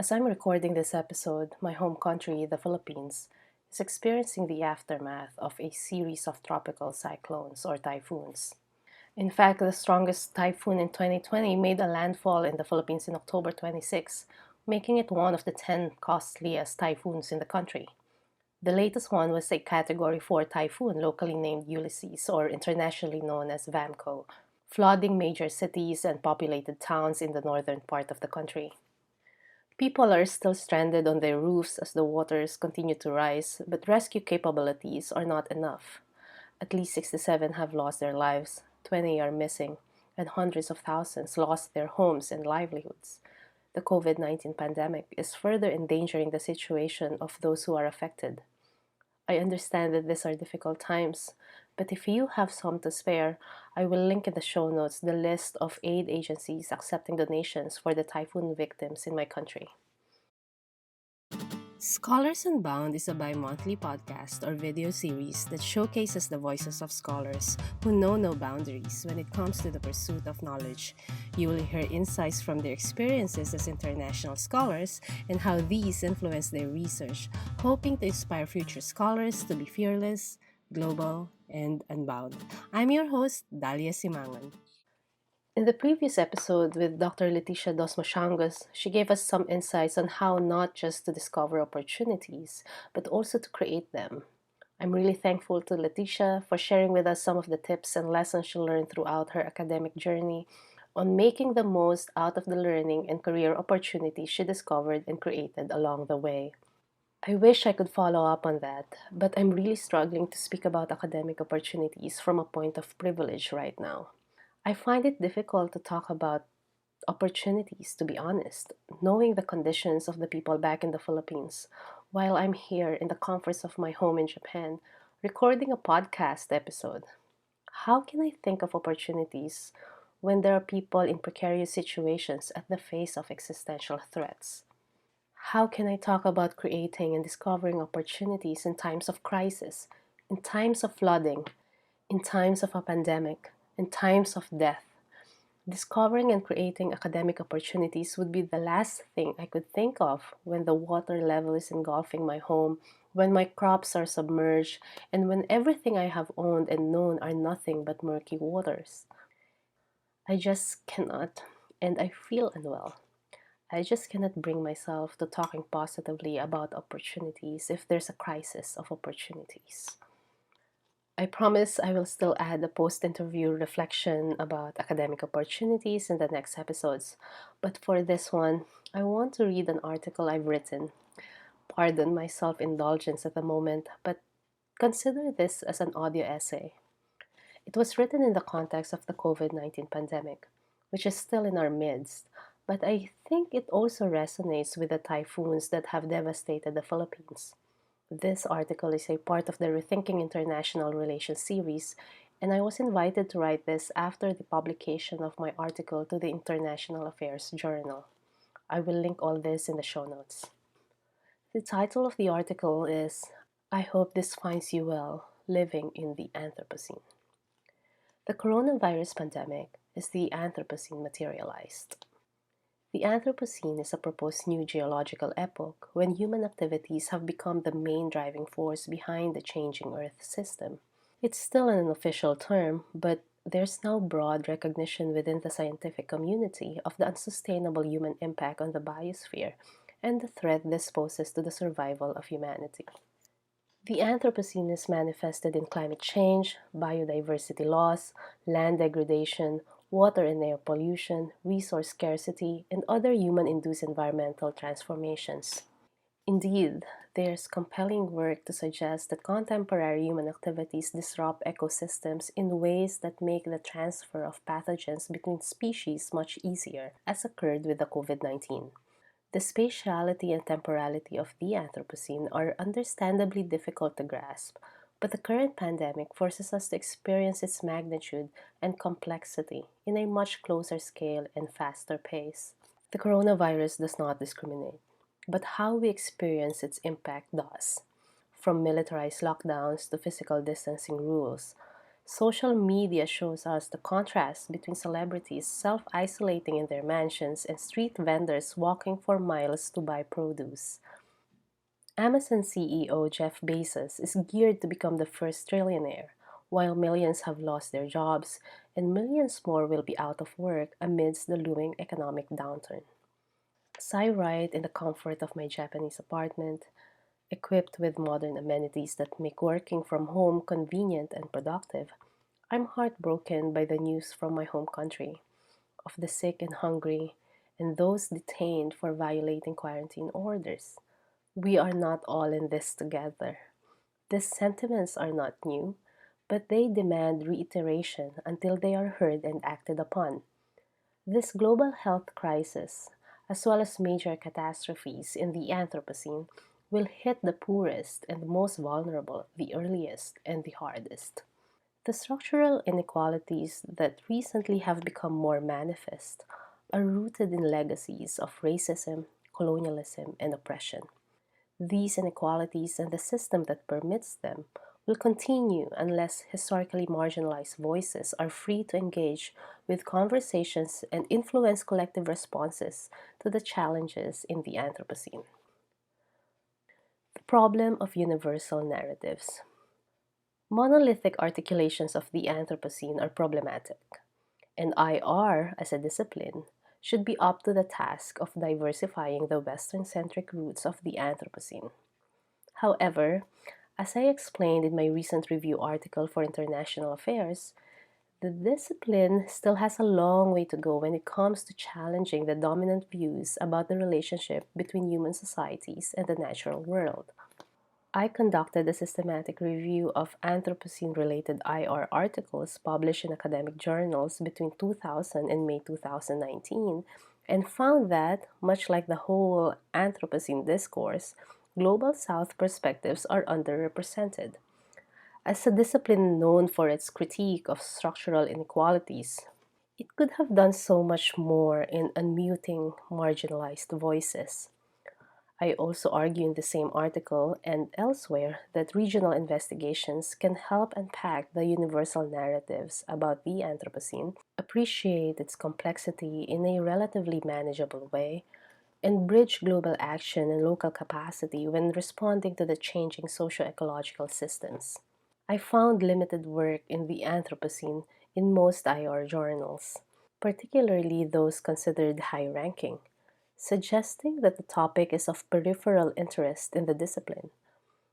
As I'm recording this episode, my home country, the Philippines, is experiencing the aftermath of a series of tropical cyclones or typhoons. In fact, the strongest typhoon in 2020 made a landfall in the Philippines in October 26, making it one of the 10 costliest typhoons in the country. The latest one was a Category 4 typhoon locally named Ulysses, or internationally known as VAMCO, flooding major cities and populated towns in the northern part of the country. People are still stranded on their roofs as the waters continue to rise, but rescue capabilities are not enough. At least 67 have lost their lives, 20 are missing, and hundreds of thousands lost their homes and livelihoods. The COVID-19 pandemic is further endangering the situation of those who are affected. I understand that these are difficult times, but if you have some to spare, I will link in the show notes the list of aid agencies accepting donations for the typhoon victims in my country. Scholars Unbound is a bi monthly podcast or video series that showcases the voices of scholars who know no boundaries when it comes to the pursuit of knowledge. You will hear insights from their experiences as international scholars and how these influence their research, hoping to inspire future scholars to be fearless, global, and unbound. I'm your host, Dalia Simangan. In the previous episode with Dr. Leticia Dos Machangos, she gave us some insights on how not just to discover opportunities, but also to create them. I'm really thankful to Leticia for sharing with us some of the tips and lessons she learned throughout her academic journey on making the most out of the learning and career opportunities she discovered and created along the way. I wish I could follow up on that, but I'm really struggling to speak about academic opportunities from a point of privilege right now. I find it difficult to talk about opportunities, to be honest, knowing the conditions of the people back in the Philippines, while I'm here in the comforts of my home in Japan, recording a podcast episode. How can I think of opportunities when there are people in precarious situations at the face of existential threats? How can I talk about creating and discovering opportunities in times of crisis, in times of flooding, in times of a pandemic, in times of death? Discovering and creating academic opportunities would be the last thing I could think of when the water level is engulfing my home, when my crops are submerged, and when everything I have owned and known are nothing but murky waters. I just cannot, and I feel unwell. I just cannot bring myself to talking positively about opportunities if there's a crisis of opportunities. I promise I will still add a post interview reflection about academic opportunities in the next episodes. But for this one, I want to read an article I've written. Pardon my self indulgence at the moment, but consider this as an audio essay. It was written in the context of the COVID-19 pandemic, which is still in our midst, but I think it also resonates with the typhoons that have devastated the Philippines. This article is a part of the Rethinking International Relations series, and I was invited to write this after the publication of my article to the International Affairs Journal. I will link all this in the show notes. The title of the article is I Hope This Finds You Well Living in the Anthropocene. The coronavirus pandemic is the Anthropocene materialized. The Anthropocene is a proposed new geological epoch when human activities have become the main driving force behind the changing Earth system. It's still an unofficial term, but there's now broad recognition within the scientific community of the unsustainable human impact on the biosphere and the threat this poses to the survival of humanity. The Anthropocene is manifested in climate change, biodiversity loss, land degradation, water and air pollution, resource scarcity, and other human-induced environmental transformations. Indeed, there's compelling work to suggest that contemporary human activities disrupt ecosystems in ways that make the transfer of pathogens between species much easier, as occurred with the COVID-19. The spatiality and temporality of the Anthropocene are understandably difficult to grasp, but the current pandemic forces us to experience its magnitude and complexity in a much closer scale and faster pace. The coronavirus does not discriminate, but how we experience its impact does. From militarized lockdowns to physical distancing rules, Social media shows us the contrast between celebrities self isolating in their mansions and street vendors walking for miles to buy produce. Amazon CEO Jeff Bezos is geared to become the first trillionaire, while millions have lost their jobs and millions more will be out of work amidst the looming economic downturn. As I write in the comfort of my Japanese apartment, equipped with modern amenities that make working from home convenient and productive, I'm heartbroken by the news from my home country of the sick and hungry and those detained for violating quarantine orders. We are not all in this together. These sentiments are not new, but they demand reiteration until they are heard and acted upon. This global health crisis, as well as major catastrophes in the Anthropocene, will hit the poorest and the most vulnerable the earliest and the hardest. The structural inequalities that recently have become more manifest are rooted in legacies of racism, colonialism, and oppression. These inequalities and the system that permits them will continue unless historically marginalized voices are free to engage with conversations and influence collective responses to the challenges in the Anthropocene. The problem of universal narratives. Monolithic articulations of the Anthropocene are problematic, and IR as a discipline should be up to the task of diversifying the Western centric roots of the Anthropocene. However, as I explained in my recent review article for International Affairs, the discipline still has a long way to go when it comes to challenging the dominant views about the relationship between human societies and the natural world. I conducted a systematic review of Anthropocene related IR articles published in academic journals between 2000 and May 2019 and found that, much like the whole Anthropocene discourse, Global South perspectives are underrepresented. As a discipline known for its critique of structural inequalities, it could have done so much more in unmuting marginalized voices. I also argue in the same article and elsewhere that regional investigations can help unpack the universal narratives about the Anthropocene, appreciate its complexity in a relatively manageable way, and bridge global action and local capacity when responding to the changing socio-ecological systems. I found limited work in the Anthropocene in most IR journals, particularly those considered high ranking, suggesting that the topic is of peripheral interest in the discipline.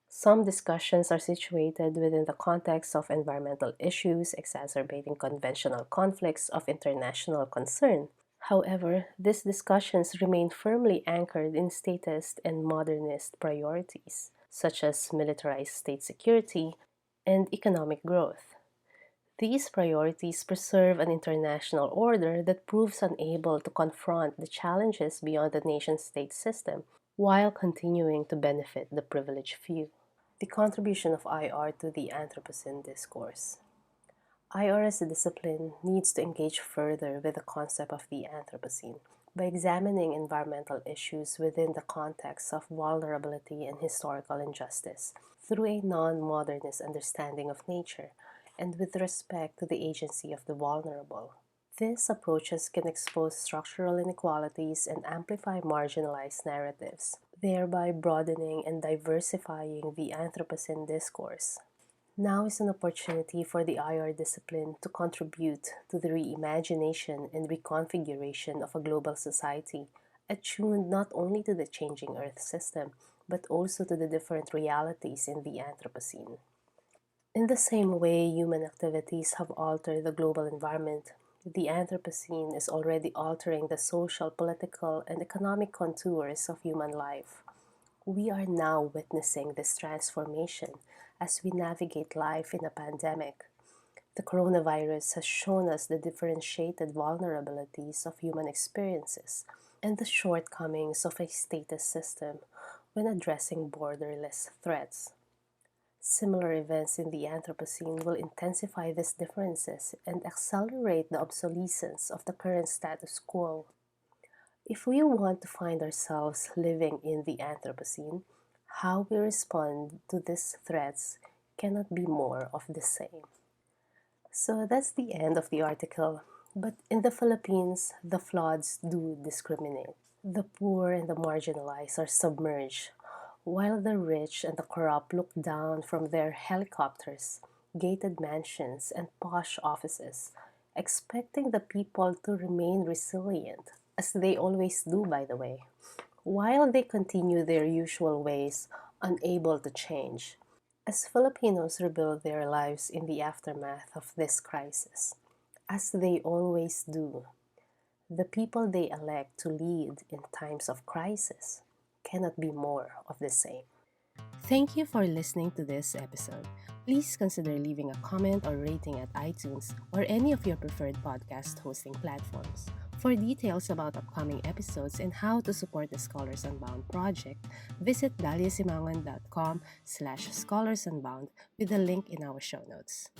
Some discussions are situated within the context of environmental issues exacerbating conventional conflicts of international concern. However, these discussions remain firmly anchored in statist and modernist priorities, such as militarized state security and economic growth. These priorities preserve an international order that proves unable to confront the challenges beyond the nation state system while continuing to benefit the privileged few. The contribution of IR to the Anthropocene discourse. IR as a discipline needs to engage further with the concept of the Anthropocene by examining environmental issues within the context of vulnerability and historical injustice through a non modernist understanding of nature and with respect to the agency of the vulnerable. These approaches can expose structural inequalities and amplify marginalized narratives, thereby broadening and diversifying the Anthropocene discourse. Now is an opportunity for the IR discipline to contribute to the reimagination and reconfiguration of a global society attuned not only to the changing Earth system, but also to the different realities in the Anthropocene. In the same way human activities have altered the global environment, the Anthropocene is already altering the social, political, and economic contours of human life. We are now witnessing this transformation as we navigate life in a pandemic. The coronavirus has shown us the differentiated vulnerabilities of human experiences and the shortcomings of a statist system when addressing borderless threats. Similar events in the Anthropocene will intensify these differences and accelerate the obsolescence of the current status quo. If we want to find ourselves living in the Anthropocene, how we respond to these threats cannot be more of the same. So that's the end of the article. But in the Philippines, the floods do discriminate. The poor and the marginalized are submerged, while the rich and the corrupt look down from their helicopters, gated mansions, and posh offices, expecting the people to remain resilient, as they always do, by the way, while they continue their usual ways, unable to change. As Filipinos rebuild their lives in the aftermath of this crisis, as they always do, the people they elect to lead in times of crisis cannot be more of the same. Thank you for listening to this episode. Please consider leaving a comment or rating at iTunes or any of your preferred podcast hosting platforms. For details about upcoming episodes and how to support the Scholars Unbound project, visit daliasimangan.com/scholars unbound with the link in our show notes.